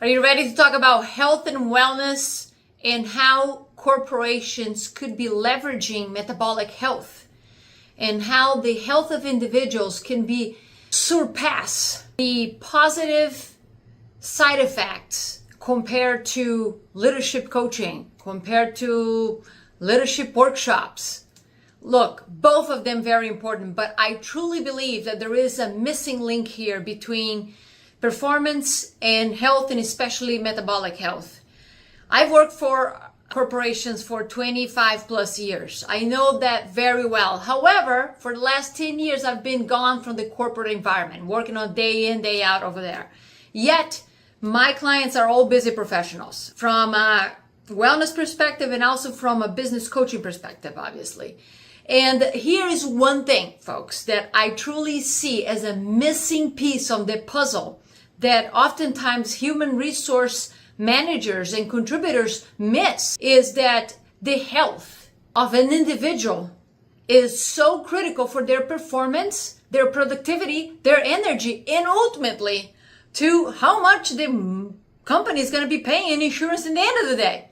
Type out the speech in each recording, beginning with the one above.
Are you ready to talk about health and wellness and how corporations could be leveraging metabolic health and how the health of individuals can be surpass the positive side effects compared to leadership coaching, compared to leadership workshops? Look, both of them very important, but I truly believe that there is a missing link here between performance and health, and especially metabolic health. I've worked for corporations for 25 plus years. I know that very well. However, for the last 10 years, I've been gone from the corporate environment, working on day in, day out over there. Yet, my clients are all busy professionals from a wellness perspective and also from a business coaching perspective, obviously. And here is one thing, folks, that I truly see as a missing piece of the puzzle that oftentimes human resource managers and contributors miss, is that the health of an individual is so critical for their performance, their productivity, their energy, and ultimately to how much the company is going to be paying in insurance in the end of the day.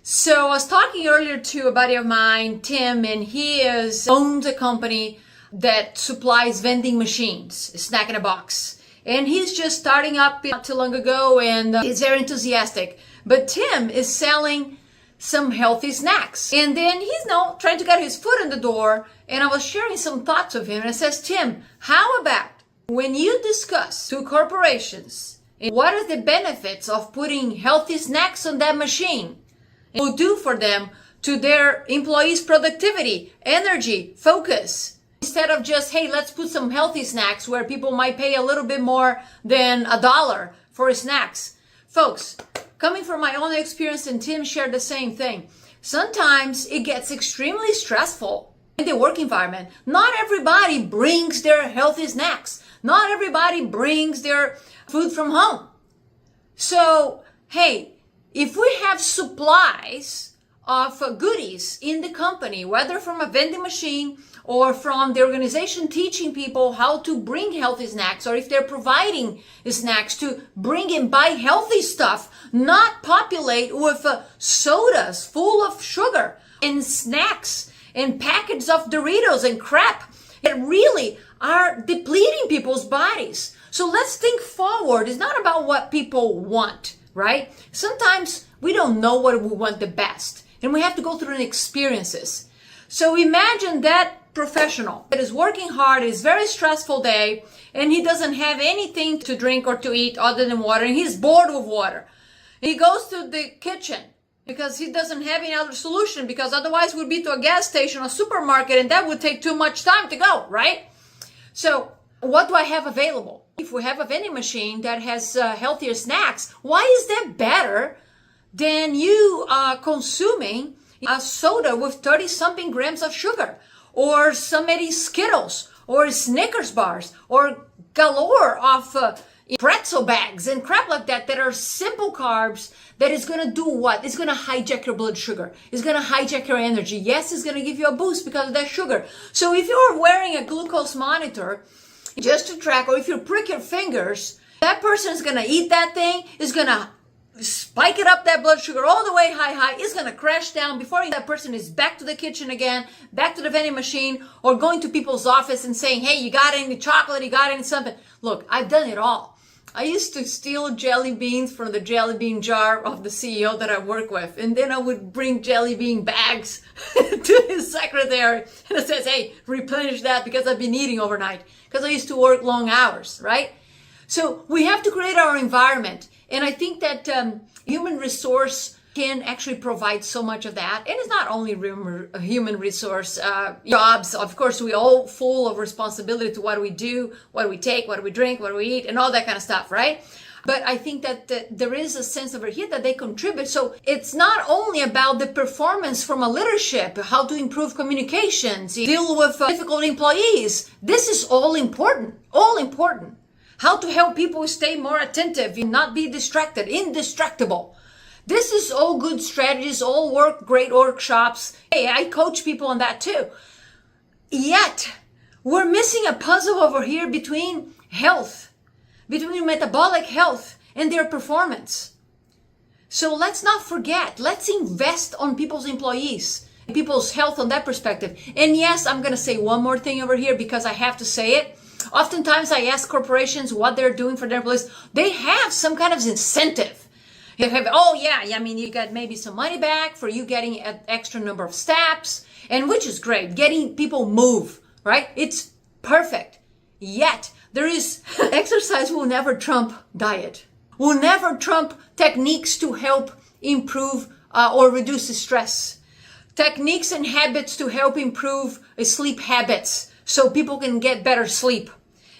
So I was talking earlier to a buddy of mine, Tim, and he owns a company that supplies vending machines, a snack in a box. And he's just starting up not too long ago, and he's very enthusiastic. But Tim is selling some healthy snacks. And then he's now trying to get his foot in the door. And I was sharing some thoughts with him. And I says, Tim, how about when you discuss to corporations what are the benefits of putting healthy snacks on that machine? It will do for them to their employees' productivity, energy, focus. Instead of just, hey, let's put some healthy snacks where people might pay a little bit more than $1 for snacks. Folks, coming from my own experience, and Tim shared the same thing, sometimes it gets extremely stressful in the work environment. Not everybody brings their healthy snacks. Not everybody brings their food from home. So, hey, if we have supplies of goodies in the company, whether from a vending machine or from the organization teaching people how to bring healthy snacks, or if they're providing snacks to bring and buy healthy stuff, not populate with sodas full of sugar and snacks and packets of Doritos and crap that really are depleting people's bodies. So let's think forward. It's not about what people want, right? Sometimes we don't know what we want the best, and we have to go through the experiences. So imagine that professional that is working hard, it's a very stressful day, and he doesn't have anything to drink or to eat other than water, and he's bored with water. He goes to the kitchen because he doesn't have any other solution, because otherwise we'd be to a gas station or supermarket, and that would take too much time to go, right? So what do I have available? If we have a vending machine that has healthier snacks, why is that better than you consuming a soda with 30 something grams of sugar, or so many Skittles, or Snickers bars, or galore of pretzel bags and crap like that are simple carbs that is going to do what? It's going to hijack your blood sugar. It's going to hijack your energy. Yes, it's going to give you a boost because of that sugar. So if you're wearing a glucose monitor just to track, or if you prick your fingers, that person is going to eat that thing, is going to spike it up, that blood sugar all the way high, it's going to crash down before that person is back to the kitchen again, back to the vending machine, or going to people's office and saying, hey, you got any chocolate, you got any something. Look, I've done it all. I used to steal jelly beans from the jelly bean jar of the CEO that I work with, and then I would bring jelly bean bags to his secretary, and it says, hey, replenish that because I've been eating overnight, because I used to work long hours, right? So we have to create our environment. And I think that human resource can actually provide so much of that. And it's not only human resource jobs. Of course, we all full of responsibility to what we do, what we take, what we drink, what we eat, and all that kind of stuff, right? But I think that there is a sense over here that they contribute. So it's not only about the performance from a leadership, how to improve communications, deal with difficult employees. This is all important, all important. How to help people stay more attentive and not be distracted, indestructible. This is all good strategies, all great workshops. Hey, I coach people on that too. Yet, we're missing a puzzle over here between health, between metabolic health and their performance. So let's not forget, let's invest on people's employees, people's health on that perspective. And yes, I'm going to say one more thing over here because I have to say it. Oftentimes I ask corporations what they're doing for their employees. They have some kind of incentive. They have, I mean, you got maybe some money back for you getting an extra number of steps, and which is great, getting people move, right? It's perfect. Yet, there is, exercise will never trump diet, will never trump techniques to help improve or reduce the stress, techniques and habits to help improve sleep habits so people can get better sleep.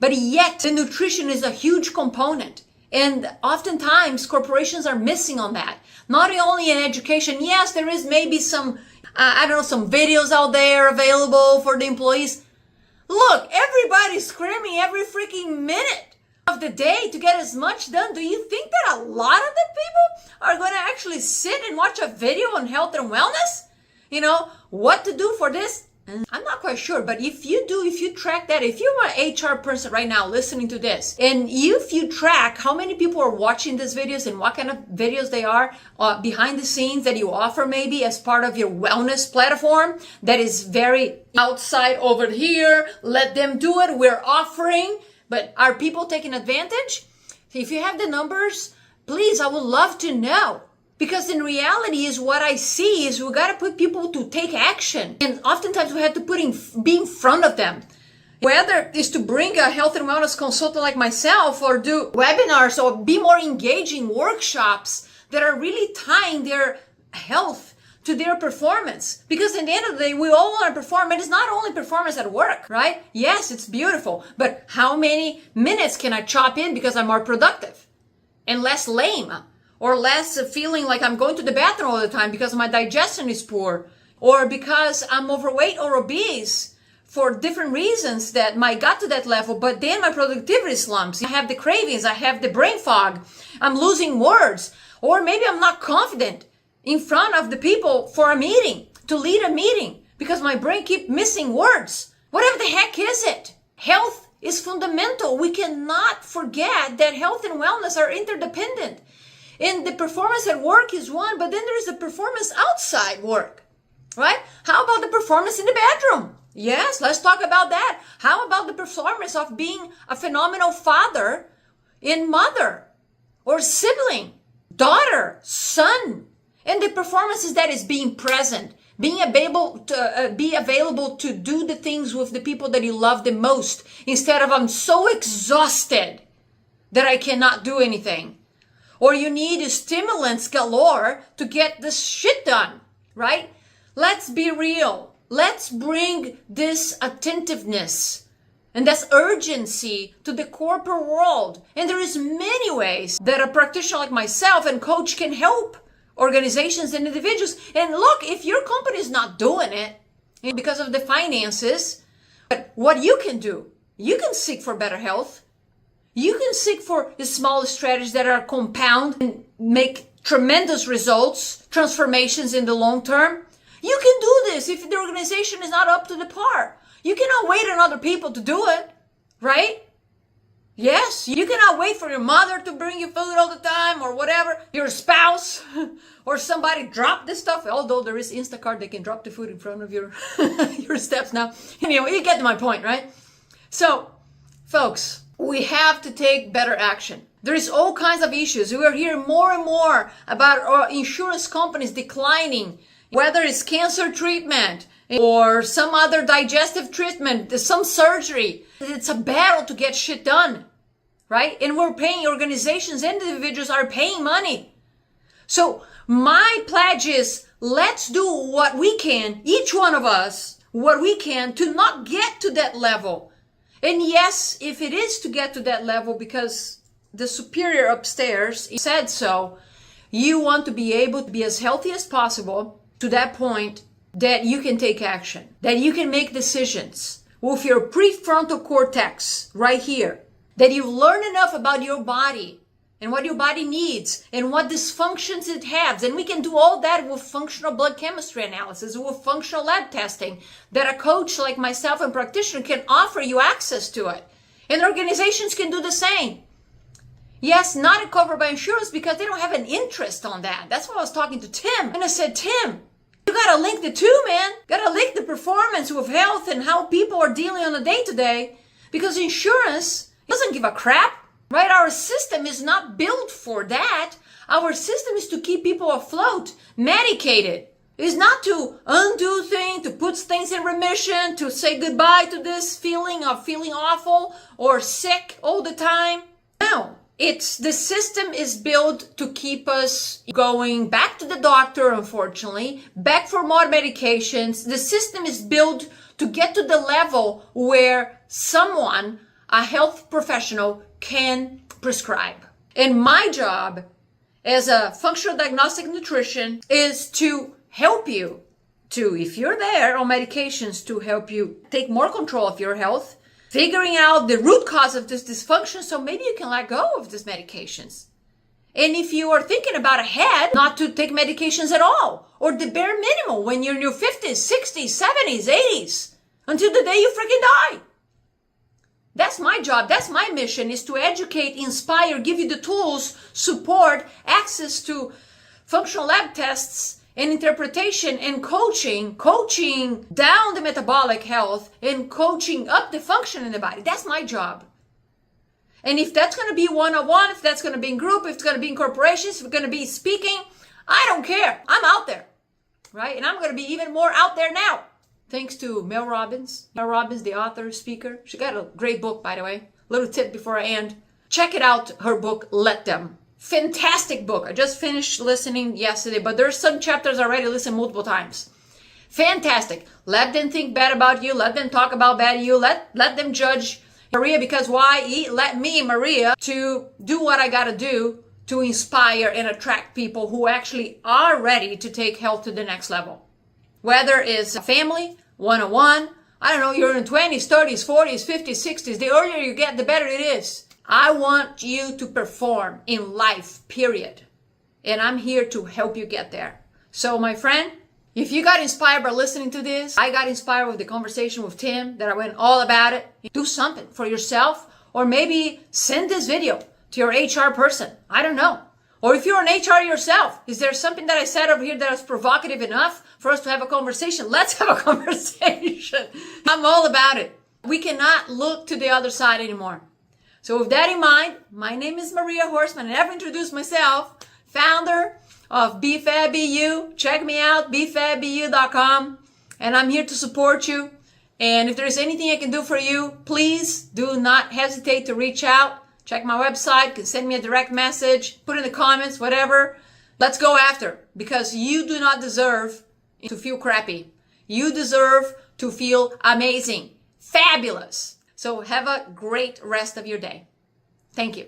But yet, the nutrition is a huge component. And oftentimes, corporations are missing on that. Not only in education, yes, there is maybe some, some videos out there available for the employees. Look, everybody's screaming every freaking minute of the day to get as much done. Do you think that a lot of the people are going to actually sit and watch a video on health and wellness? You know, what to do for this? I'm not quite sure, but if you track that, if you're an HR person right now listening to this, and if you track how many people are watching these videos and what kind of videos they are behind the scenes that you offer maybe as part of your wellness platform that is very outside over here, let them do it, we're offering, but are people taking advantage? If you have the numbers, please, I would love to know. Because in reality is what I see is we got to put people to take action. And oftentimes we have to be in front of them. Whether it's to bring a health and wellness consultant like myself or do webinars or be more engaging workshops that are really tying their health to their performance. Because at the end of the day, we all want to perform. And it's not only performance at work, right? Yes, it's beautiful. But how many minutes can I chop in because I'm more productive and less lame? Or less feeling like I'm going to the bathroom all the time because my digestion is poor, or because I'm overweight or obese for different reasons that might got to that level, but then my productivity slumps. I have the cravings, I have the brain fog, I'm losing words, or maybe I'm not confident in front of the people for a meeting, to lead a meeting, because my brain keeps missing words. Whatever the heck is it? Health is fundamental. We cannot forget that health and wellness are interdependent. And the performance at work is one, but then there is the performance outside work, right? How about the performance in the bedroom? Yes, let's talk about that. How about the performance of being a phenomenal father and mother or sibling, daughter, son? And the performances that is being present, being able to be available to do the things with the people that you love the most, instead of I'm so exhausted that I cannot do anything. Or you need stimulants galore to get this shit done, right? Let's be real. Let's bring this attentiveness and this urgency to the corporate world. And there is many ways that a practitioner like myself and coach can help organizations and individuals. And look, if your company is not doing it because of the finances, but what you can do, you can seek for better health. You can seek for the small strategies that are compound and make tremendous results, transformations in the long term. You can do this if the organization is not up to the par. You cannot wait on other people to do it, right? Yes, you cannot wait for your mother to bring you food all the time or whatever, your spouse or somebody drop this stuff. Although there is Instacart, they can drop the food in front of your, your steps now. Anyway, you get my point, right? So, folks, we have to take better action. There is all kinds of issues. We are hearing more and more about insurance companies declining, whether it's cancer treatment or some other digestive treatment, some surgery. It's a battle to get shit done, right? And we're paying, organizations and individuals are paying money. So my pledge is, let's do what we can, each one of us, what we can to not get to that level. And yes, if it is to get to that level because the superior upstairs said so, you want to be able to be as healthy as possible to that point that you can take action, that you can make decisions with your prefrontal cortex right here, that you've learned enough about your body and what your body needs and what dysfunctions it has. And we can do all that with functional blood chemistry analysis, with functional lab testing, that a coach like myself and practitioner can offer you access to it. And organizations can do the same. Yes, not covered by insurance because they don't have an interest on that. That's why I was talking to Tim. And I said, Tim, you gotta link the two, man. Gotta link the performance with health and how people are dealing on a day-to-day. Because insurance doesn't give a crap, right? Our system is not built for that. Our system is to keep people afloat, medicated. It's not to undo things, to put things in remission, to say goodbye to this feeling of feeling awful or sick all the time. No. The system is built to keep us going back to the doctor, unfortunately, back for more medications. The system is built to get to the level where someone, a health professional, can prescribe. And my job as a functional diagnostic nutrition is to help you to, if you're there on medications, to help you take more control of your health, figuring out the root cause of this dysfunction so maybe you can let go of these medications. And if you are thinking about ahead, not to take medications at all, or the bare minimum when you're in your 50s, 60s, 70s, 80s, until the day you freaking die. That's my job. That's my mission, is to educate, inspire, give you the tools, support, access to functional lab tests, and interpretation and coaching down the metabolic health and coaching up the function in the body. That's my job. And if that's going to be one-on-one, if that's going to be in group, if it's going to be in corporations, if it's going to be speaking, I don't care. I'm out there, right? And I'm going to be even more out there now. Thanks to Mel Robbins. Mel Robbins, the author, speaker. She got a great book, by the way. Little tip before I end. Check it out, her book, Let Them. Fantastic book. I just finished listening yesterday, but there's some chapters I already listened multiple times. Fantastic. Let them think bad about you. Let them talk about bad you. Let them judge Maria, because why? Let me, Maria, to do what I gotta do to inspire and attract people who actually are ready to take health to the next level. Whether it's a family, one-on-one, I don't know, you're in 20s, 30s, 40s, 50s, 60s. The earlier you get, the better it is. I want you to perform in life, period. And I'm here to help you get there. So my friend, if you got inspired by listening to this, I got inspired with the conversation with Tim, that I went all about it. Do something for yourself, or maybe send this video to your HR person. I don't know. Or if you're an HR yourself, is there something that I said over here that is provocative enough for us to have a conversation? Let's have a conversation. I'm all about it. We cannot look to the other side anymore. So with that in mind, my name is Maria Horstman. I never introduced myself. Founder of BFABU. Check me out, bfabbu.com. And I'm here to support you. And if there's anything I can do for you, please do not hesitate to reach out. Check my website. You can send me a direct message. Put in the comments, whatever. Let's go after. Because you do not deserve to feel crappy. You deserve to feel amazing. Fabulous. So have a great rest of your day. Thank you.